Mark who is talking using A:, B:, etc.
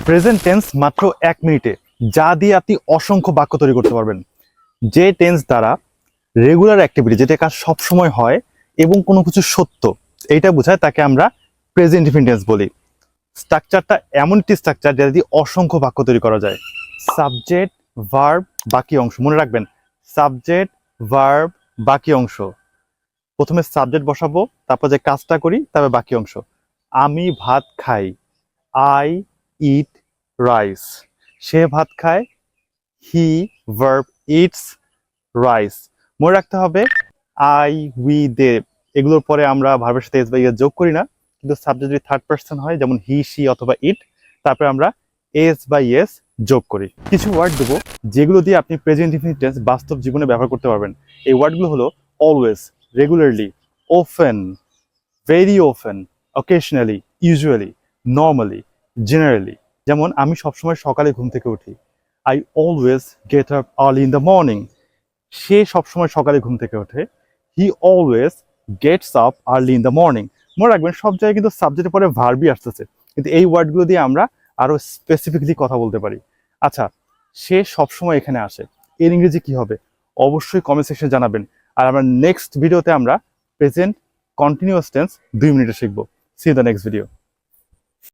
A: Present tense মাত্র 1 মিনিটে যা দিয়ে আপনি অসংখ্য বাক্য তৈরি করতে পারবেন। যে টেন্স দ্বারা রেগুলার অ্যাক্টিভিটি, যেটা কাজ সবসময় হয় এবং কোনো কিছু সত্য, এইটা বোঝায়, তাকে আমরা প্রেজেন্ট টেন্স বলি। স্ট্রাকচারটা এমন একটি স্ট্রাকচার যেটা দিয়ে অসংখ্য বাক্য তৈরি করা যায়। সাবজেক্ট, ভার্ব, বাকি অংশ। মনে রাখবেন, সাবজেক্ট, ভার্ব, বাকি অংশ। প্রথমে সাবজেক্ট বসাবো, তারপর যে কাজটা করি, তারপর বাকি অংশ। আমি ভাত খাই, আই ইট রাইস। সে ভাত খায়, হি ভার্ব ইটস রাইস। মনে রাখতে হবে আই, উই, দে, এগুলোর পরে আমরা ভার্বের সাথে এস বা ইয়েস যোগ করি না, কিন্তু সাবজেক্ট যদি থার্ড পার্সন হয়, যেমন হি, সি অথবা ইট, তারপরে আমরা এস বা ইয়েস যোগ করি। কিছু ওয়ার্ড দেবো যেগুলো দিয়ে আপনি প্রেজেন্ট ইনফিনিট টেন্স বাস্তব জীবনে ব্যবহার করতে পারবেন। এই ওয়ার্ডগুলো হলো always, regularly, often, very often, occasionally, usually, normally, generally। যেমন আমি সবসময় সকালে ঘুম থেকে উঠি, I always get up early in the morning। সে সবসময় সকালে ঘুম থেকে ওঠে, he always gets up early in the morning। মনে রাখবেন, সব জায়গায় কিন্তু সাবজেক্টের পরে ভার্বই আসতেছে, কিন্তু এই ওয়ার্ডগুলো দিয়ে আমরা আরো স্পেসিফিকলি কথা বলতে পারি। আচ্ছা, সে সবসময় এখানে আসে, এর ইংরেজি কি হবে? অবশ্যই কমেন্ট সেকশনে জানাবেন। আর আমরা নেক্সট ভিডিওতে আমরা প্রেজেন্ট কন্টিনিউয়াস টেন্স 2 মিনিটে শিখবো। See you the next video.